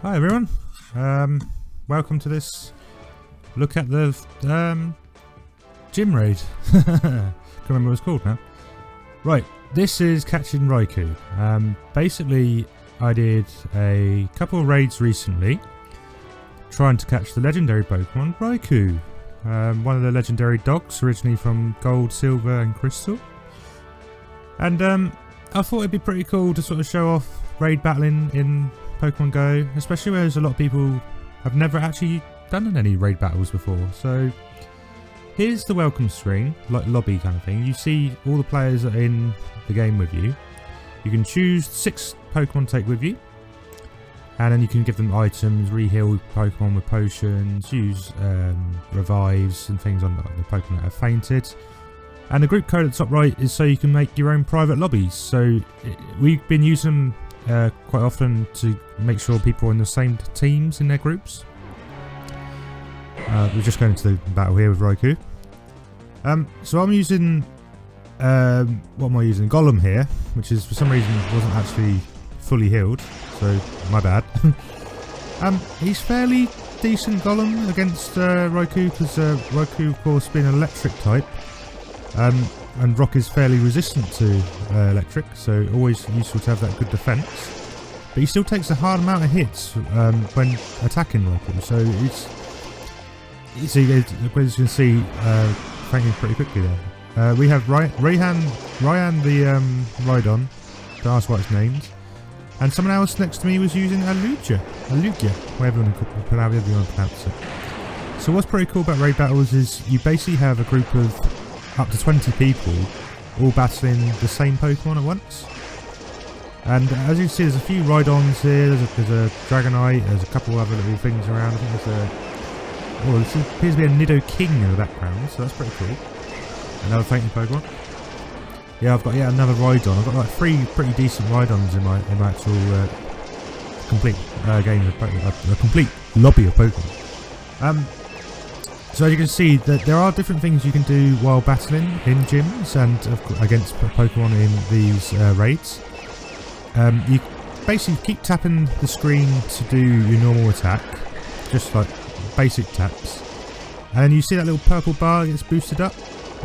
Hi everyone, welcome to this look at the gym raid. Can't remember what it's called now. Right, this is catching Raikou. Basically I did a couple of raids recently trying to catch the legendary Pokemon Raikou, one of the legendary dogs originally from Gold, Silver and Crystal. And I thought it'd be pretty cool to sort of show off raid battling in Pokemon Go, especially where there's a lot of people have never actually done any raid battles before. So here's the welcome screen, like lobby kind of thing. You see all the players that are in the game with you. You can choose 6 Pokemon to take with you, and then you can give them items, re-heal Pokemon with potions, use revives and things on the Pokemon that have fainted. And the group code at the top right is so you can make your own private lobbies. So we've been using them quite often to make sure people are in the same teams in their groups. We're just going into the battle here with Raikou. So I'm using, what am I using? Golem here, which is for some reason wasn't actually fully healed, so my bad. He's fairly decent Golem against Raikou, because Raikou of course being an electric type. And Rock is fairly resistant to electric, so always useful to have that good defense. But he still takes a hard amount of hits when attacking Raikou, so as you can see, fainting pretty quickly there. We have Ryan the Rhydon, don't ask what it's named, and someone else next to me was using Alugia, whatever you want to pronounce it. So what's pretty cool about raid battles is you basically have a group of up to 20 people all battling the same Pokemon at once. And as you can see, there's a few Rhydons here, there's a Dragonite, there's a couple other little things around. I think there's there appears to be a Nidoking in the background, so that's pretty cool. Another fainting Pokemon. Yeah, I've got yet another Rhydon. I've got like 3 pretty decent Rhydons in my actual complete game of Pokemon, a complete lobby of Pokemon. So as you can see, that there are different things you can do while battling in gyms and against Pokemon in these raids. You basically keep tapping the screen to do your normal attack, just like basic taps, and then you see that little purple bar gets boosted up.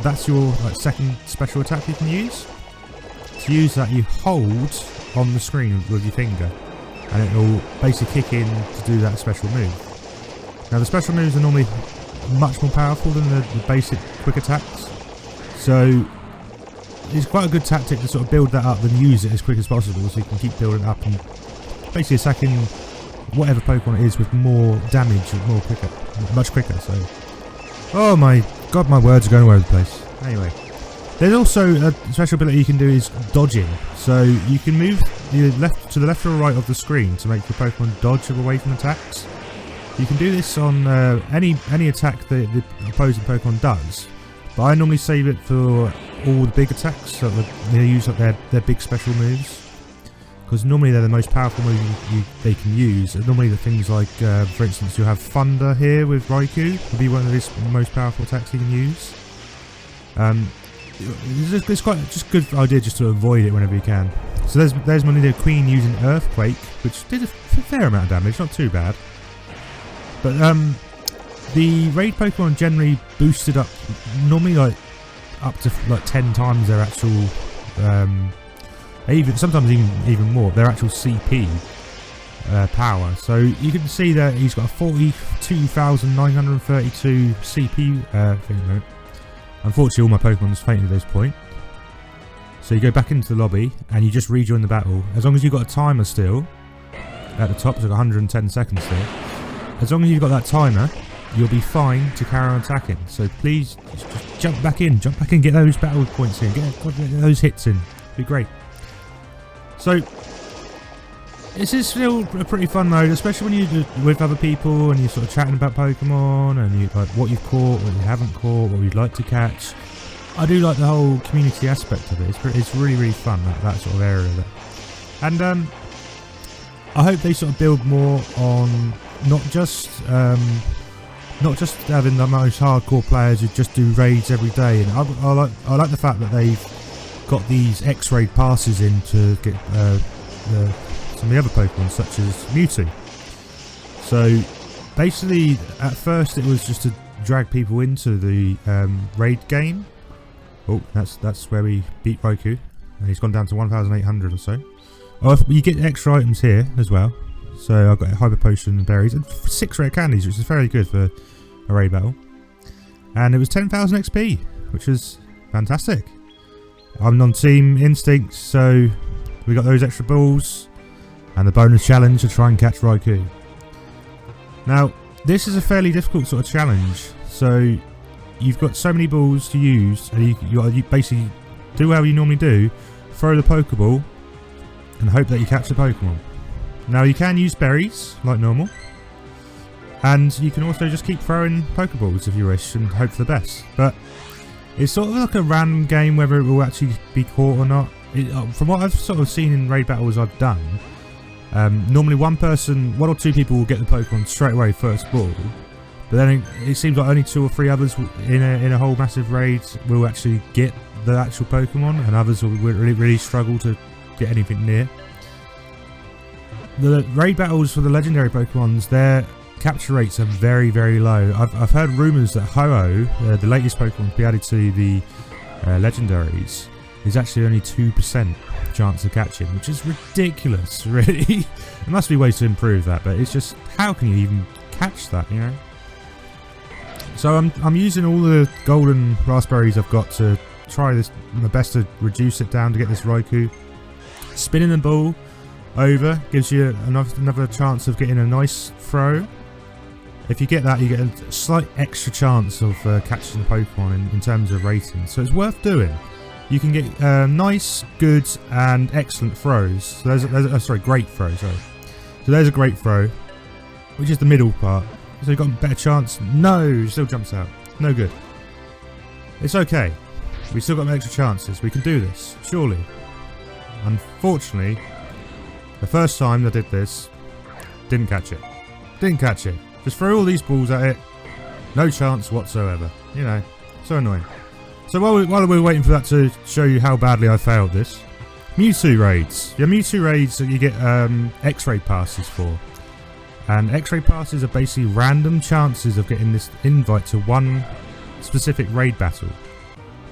That's your second special attack you can use. To use that, you hold on the screen with your finger, and it will basically kick in to do that special move. Now the special moves are normally much more powerful than the basic quick attacks, so it's quite a good tactic to sort of build that up and use it as quick as possible, so you can keep building up and basically attacking whatever Pokemon it is with more damage and much quicker. So, oh my god, my words are going all over the place. Anyway, there's also a special ability you can do is dodging, so you can move to the left or right of the screen to make your Pokemon dodge away from attacks. You can do this on any attack that the opposing Pokemon does, but I normally save it for all the big attacks, so that they use like their big special moves, because normally they're the most powerful moves they can use. And normally the things like, for instance, you have Thunder here with Raikou, would be one of his most powerful attacks he can use. It's quite just a good idea just to avoid it whenever you can. So there's my Nidoqueen using Earthquake, which did a fair amount of damage, not too bad. But the raid Pokemon generally boosted up, normally up to 10 times their actual, sometimes even more, their actual CP power. So you can see that he's got a 42,932 CP thing. Unfortunately, all my Pokemon's fainted at this point. So you go back into the lobby and you just rejoin the battle. As long as you've got a timer still at the top, so 110 seconds still. As long as you've got that timer, you'll be fine to carry on attacking. So please, just jump back in, get those battle points in, get those hits in. It'll be great. So, this is still a pretty fun mode, especially when you're with other people and you're sort of chatting about Pokemon and you like what you've caught, what you haven't caught, what you'd like to catch. I do like the whole community aspect of it. It's really fun, that sort of area of it. And I hope they sort of build more on not just having the most hardcore players who just do raids every day. And I like the fact that they've got these X-raid passes in to get some of the other Pokemon, such as Mewtwo. So basically, at first it was just to drag people into the raid game. Oh, that's where we beat Raikou, and he's gone down to 1,800 or so. Oh, you get extra items here as well. So I've got a hyper potion and berries and 6 rare candies, which is very good for a raid battle. And it was 10,000 XP, which is fantastic. I'm on Team Instinct, so we got those extra balls and the bonus challenge to try and catch Raikou. Now, this is a fairly difficult sort of challenge. So you've got so many balls to use, and you basically do how you normally do, throw the Pokeball and hope that you catch the Pokemon. Now you can use berries like normal, and you can also just keep throwing Pokeballs if you wish and hope for the best. But it's sort of like a random game whether it will actually be caught or not. From what I've sort of seen in raid battles I've done, normally one or two people will get the Pokemon straight away first ball, but then it seems like only 2 or 3 others in a whole massive raid will actually get the actual Pokemon, and others will really struggle to get anything near. The raid battles for the legendary Pokemons, their capture rates are very, very low. I've heard rumours that Ho-Oh, the latest Pokemon to be added to the legendaries, is actually only 2% chance of catching, which is ridiculous, really. There must be ways to improve that, but it's just, how can you even catch that, you know? So I'm using all the golden raspberries I've got to try my best to reduce it down to get this Raikou. Spinning the ball over gives you another chance of getting a nice throw. If you get that, you get a slight extra chance of catching the Pokemon in terms of rating, so it's worth doing. You can get nice, good, and excellent throws. So there's great throw. Sorry. So there's a great throw, which is the middle part. So you've got a better chance. No, still jumps out. No good. It's okay. We still got extra chances. We can do this, surely. Unfortunately, the first time I did this, didn't catch it. Didn't catch it. Just throw all these balls at it. No chance whatsoever. You know, so annoying. So while we're waiting for that to show you how badly I failed this, Mewtwo raids. Yeah, Mewtwo raids you get X-ray passes for. And X-ray passes are basically random chances of getting this invite to one specific raid battle.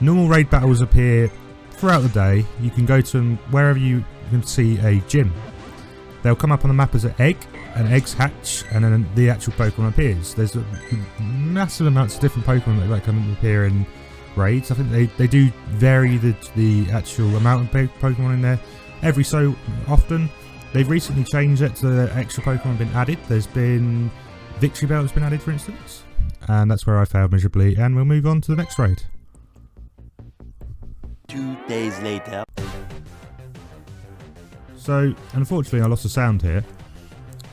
Normal raid battles appear throughout the day. You can go to them wherever you can see a gym. They'll come up on the map as an egg, and eggs hatch, and then the actual Pokemon appears. There's massive amounts of different Pokemon that come and appear in raids. I think they do vary the actual amount of Pokemon in there every so often. They've recently changed it to the extra Pokemon have been added. There's been Victory Bell has been added, for instance, and that's where I failed miserably. And we'll move on to the next raid. 2 days later. So unfortunately, I lost the sound here,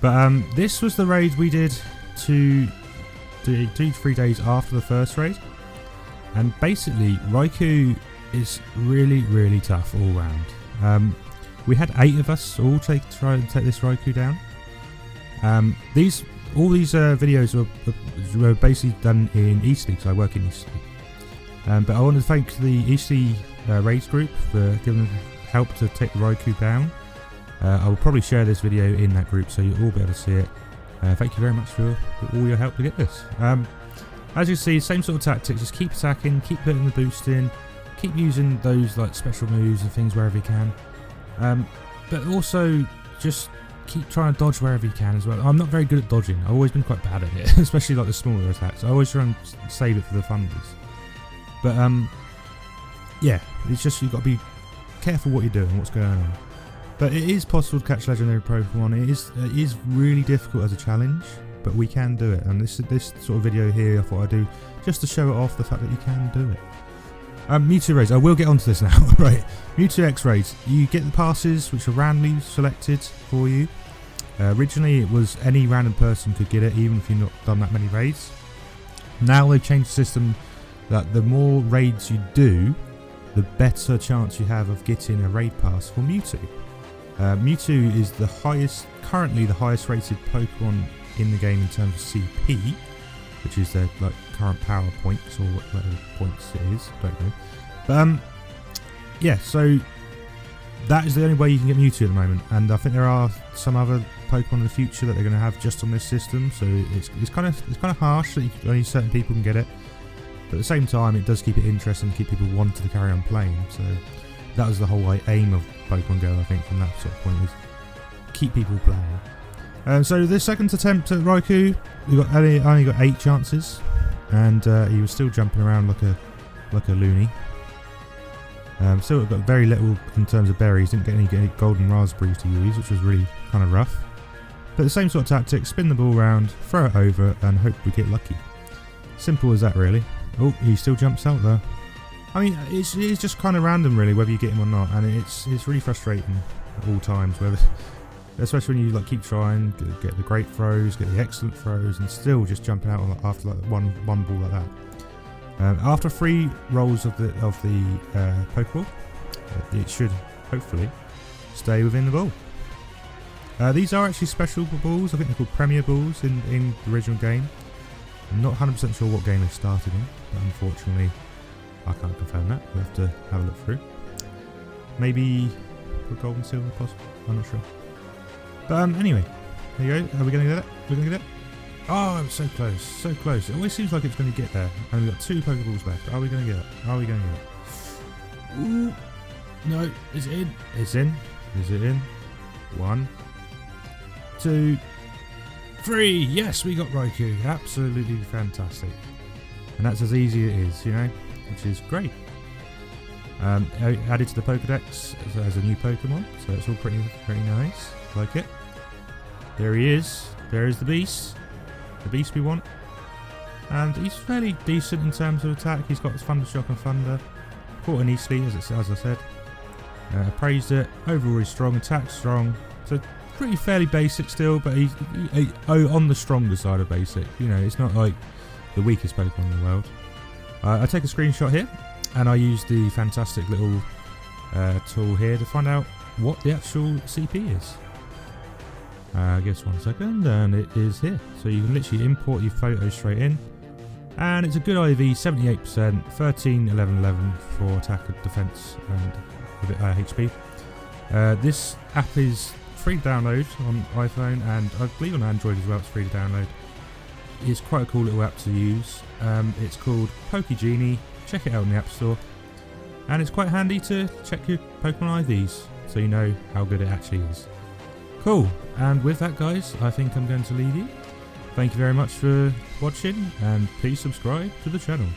but this was the raid we did 2 to 3 days after the first raid, and basically Raikou is really, really tough all round. We had 8 of us all try and take this Raikou down. All these videos were basically done in Eastleigh, because I work in Eastleigh. But I want to thank the Eastleigh raids group for giving help to take the Raikou down. I will probably share this video in that group so you'll all be able to see it. Thank you very much for all your help to get this. As you see, same sort of tactics, just keep attacking, keep putting the boost in, keep using those like special moves and things wherever you can. But also just keep trying to dodge wherever you can as well. I'm not very good at dodging. I've always been quite bad at it, especially like the smaller attacks. I always try and save it for the funders. But yeah, it's just you've got to be careful what you're doing, what's going on. But it is possible to catch legendary Pokemon. It is really difficult as a challenge, but we can do it. And this sort of video here, I thought I'd do just to show it off, the fact that you can do it. Mewtwo raids. I will get onto this now. Right, Mewtwo X raids. You get the passes, which are randomly selected for you. Originally, it was any random person could get it, even if you've not done that many raids. Now they've changed the system that the more raids you do, the better chance you have of getting a raid pass for Mewtwo. Mewtwo is currently the highest rated Pokemon in the game in terms of CP, which is their like current power points or whatever points it is, don't know. But yeah, so that is the only way you can get Mewtwo at the moment, and I think there are some other Pokemon in the future that they're going to have just on this system. So it's kind of harsh that only certain people can get it, but at the same time, it does keep it interesting, keep people wanting to carry on playing. So that was the whole aim of Pokemon Go, I think, from that sort of point, is keep people playing. So this second attempt at Raikou, we only got 8 chances, and he was still jumping around like a loony. Still got very little in terms of berries, didn't get any golden raspberries to use, which was really kind of rough. But the same sort of tactic, spin the ball around, throw it over, and hope we get lucky. Simple as that, really. Oh, he still jumps out there. I mean, it's just kind of random, really, whether you get him or not, and it's really frustrating at all times, especially when you keep trying, get the great throws, get the excellent throws, and still just jumping out after one ball like that. After 3 rolls of the Pokeball, it should hopefully stay within the ball. These are actually special balls. I think they're called Premier Balls in the original game. I'm not 100% sure what game they started in, but unfortunately I can't confirm that. We'll have to have a look through. Maybe for gold and silver possible, I'm not sure. But anyway, there you go. Are we going to get it? We're going to get it? Oh, I'm so close, so close. It always seems like it's going to get there. And we've got 2 Pokeballs left. Are we going to get it? Are we going to get it? Ooh. No, is it in? It's in. Is it in? 1, 2, 3. Yes, we got Raikou. Absolutely fantastic. And that's as easy as it is, you know, which is great. Added to the Pokedex as a new Pokemon, so it's all pretty nice. Like it. There he is. There is the beast. The beast we want. And he's fairly decent in terms of attack. He's got his Thunder Shock and Thunder. Caught an easily, as I said. Praised it. Overall he's strong. Attack strong. So pretty fairly basic still, but he's on the stronger side of basic. You know, it's not like the weakest Pokemon in the world. I take a screenshot here, and I use the fantastic little tool here to find out what the actual CP is. Just 1 second, and it is here. So you can literally import your photos straight in, and it's a good IV, 78%, 13, 11, 11 for attack and defense, and a bit HP. This app is free to download on iPhone, and I believe on Android as well. It's free to download. It's quite a cool little app to use. It's called PokeGenie. Check it out in the App Store, and it's quite handy to check your Pokemon IVs so you know how good it actually is. Cool, and with that, guys, I think I'm going to leave you. Thank you very much for watching, and please subscribe to the channel.